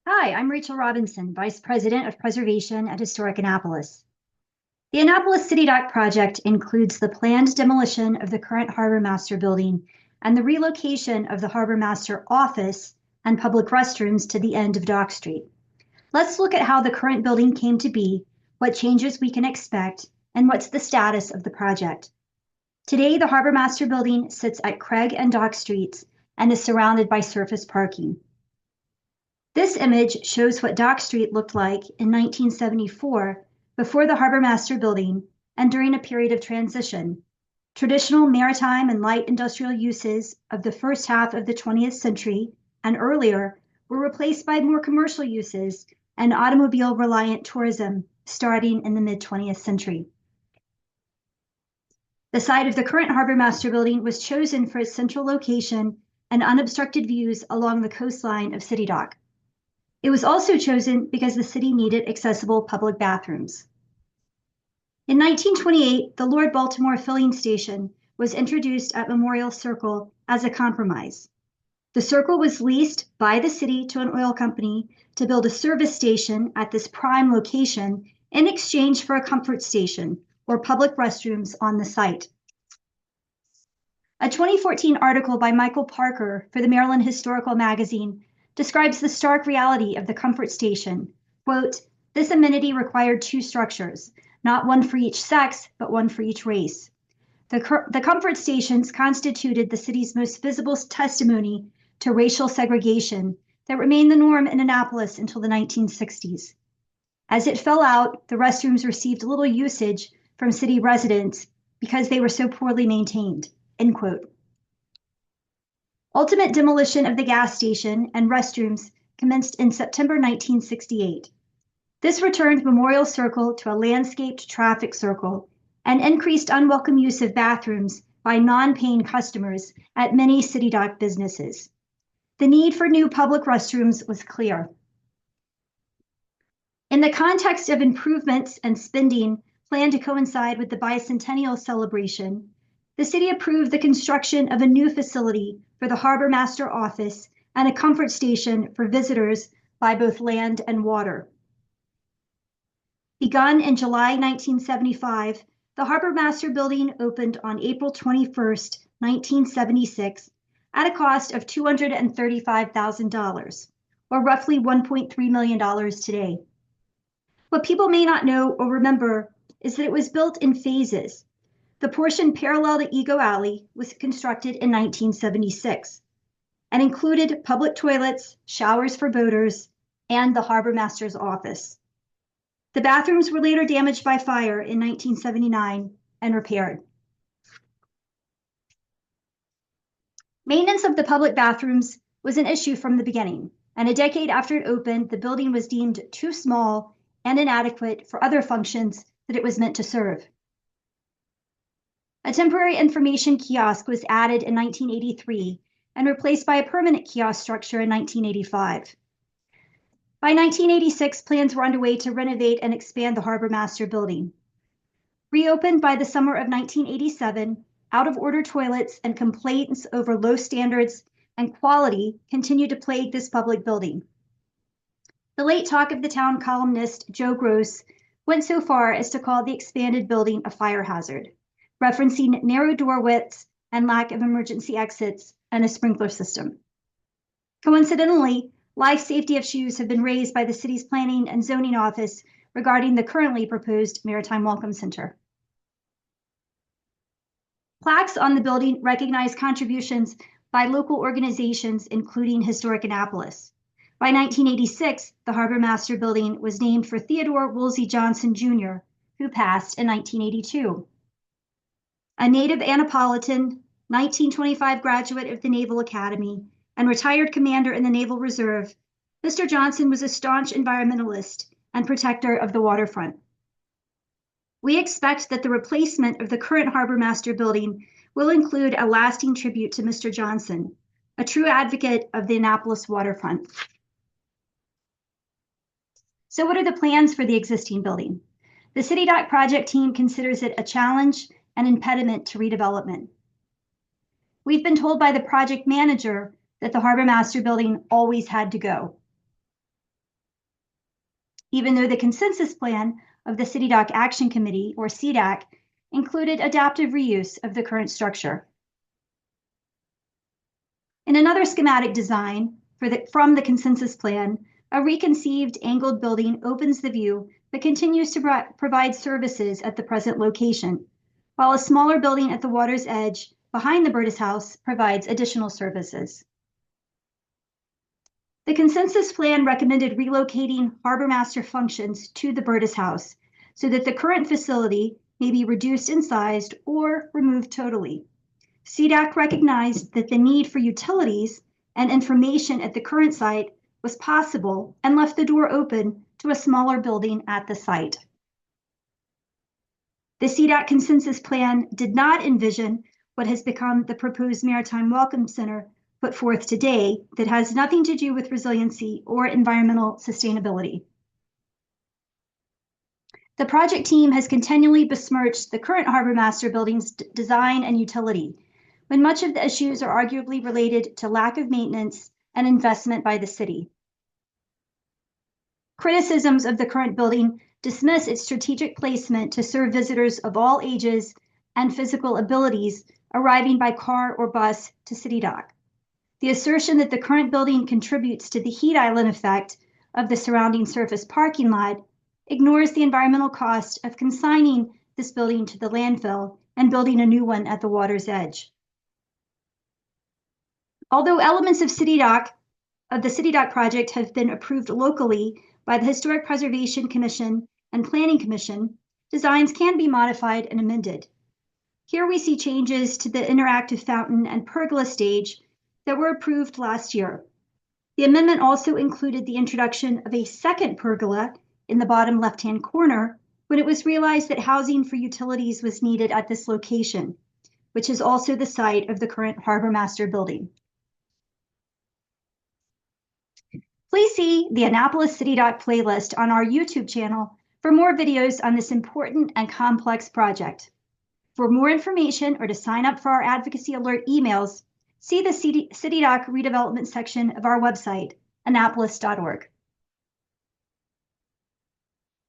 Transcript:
Hi, I'm Rachel Robinson, Vice President of Preservation at Historic Annapolis. The Annapolis City Dock project includes the planned demolition of the current Harbormaster building and the relocation of the Harbormaster office and public restrooms to the end of Dock Street. Let's look at how the current building came to be, what changes we can expect, and what's the status of the project. Today, the Harbormaster building sits at Craig and Dock Streets and is surrounded by surface parking. This image shows what Dock Street looked like in 1974 before the Harbormaster building and during a period of transition. Traditional maritime and light industrial uses of the first half of the 20th century and earlier were replaced by more commercial uses and automobile-reliant tourism starting in the mid-20th century. The site of the current Harbormaster building was chosen for its central location and unobstructed views along the coastline of City Dock. It was also chosen because the city needed accessible public bathrooms. In 1928, the Lord Baltimore filling station was introduced at Memorial Circle as a compromise. The circle was leased by the city to an oil company to build a service station at this prime location in exchange for a comfort station or public restrooms on the site. A 2014 article by Michael Parker for the Maryland Historical Magazine describes the stark reality of the comfort station. Quote, "This amenity required two structures, not one for each sex, but one for each race. The comfort stations constituted the city's most visible testimony to racial segregation that remained the norm in Annapolis until the 1960s. As it fell out, the restrooms received little usage from city residents because they were so poorly maintained." End quote. Ultimate demolition of the gas station and restrooms commenced in September 1968. This returned Memorial Circle to a landscaped traffic circle and increased unwelcome use of bathrooms by non-paying customers at many City Dock businesses. The need for new public restrooms was clear. In the context of improvements and spending planned to coincide with the bicentennial celebration, the city approved the construction of a new facility for the Harbormaster office and a comfort station for visitors by both land and water. Begun in July 1975, the Harbormaster building opened on April 21st, 1976, at a cost of $235,000, or roughly $1.3 million today. What people may not know or remember is that it was built in phases. The portion parallel to Ego Alley was constructed in 1976 and included public toilets, showers for boaters, and the Harbormaster's office. The bathrooms were later damaged by fire in 1979 and repaired. Maintenance of the public bathrooms was an issue from the beginning, and a decade after it opened, the building was deemed too small and inadequate for other functions that it was meant to serve. A temporary information kiosk was added in 1983 and replaced by a permanent kiosk structure in 1985. By 1986, plans were underway to renovate and expand the Harbormaster building. Reopened by the summer of 1987, out-of-order toilets and complaints over low standards and quality continued to plague this public building. The late Talk of the Town columnist Joe Gross went so far as to call the expanded building a fire hazard, referencing narrow door widths and lack of emergency exits and a sprinkler system. Coincidentally, life safety issues have been raised by the city's planning and zoning office regarding the currently proposed Maritime Welcome Center. Plaques on the building recognize contributions by local organizations, including Historic Annapolis. By 1986, the Harbormaster building was named for Theodore Woolsey Johnson, Jr., who passed in 1982. A native Annapolitan, 1925 graduate of the Naval Academy, and retired commander in the Naval Reserve, Mr. Johnson was a staunch environmentalist and protector of the waterfront. We expect that the replacement of the current Harbormaster building will include a lasting tribute to Mr. Johnson, a true advocate of the Annapolis waterfront. So what are the plans for the existing building? The City Dock project team considers it a challenge and impediment to redevelopment. We've been told by the project manager that the Harbormaster building always had to go. even though the consensus plan of the City Dock Action Committee, or CDAC, included adaptive reuse of the current structure. In another schematic design from the consensus plan, a reconceived angled building opens the view but continues to provide services at the present location, while a smaller building at the water's edge behind the Burtis House provides additional services. The consensus plan recommended relocating Harbormaster functions to the Burtis House so that the current facility may be reduced in size or removed totally. CDAC recognized that the need for utilities and information at the current site was possible and left the door open to a smaller building at the site. The CDAC consensus plan did not envision what has become the proposed Maritime Welcome Center put forth today that has nothing to do with resiliency or environmental sustainability. The project team has continually besmirched the current Harbormaster building's design and utility, when much of the issues are arguably related to lack of maintenance and investment by the city. Criticisms of the current building dismiss its strategic placement to serve visitors of all ages and physical abilities arriving by car or bus to City Dock. The assertion that the current building contributes to the heat island effect of the surrounding surface parking lot ignores the environmental cost of consigning this building to the landfill and building a new one at the water's edge. Although elements of the City Dock project have been approved locally by the Historic Preservation Commission and Planning Commission, designs can be modified and amended. Here we see changes to the interactive fountain and pergola stage that were approved last year. The amendment also included the introduction of a second pergola in the bottom left-hand corner when it was realized that housing for utilities was needed at this location, which is also the site of the current Harbormaster building. Please see the Annapolis City Dock playlist on our YouTube channel for more videos on this important and complex project. For more information or to sign up for our advocacy alert emails, see the City Dock redevelopment section of our website, annapolis.org.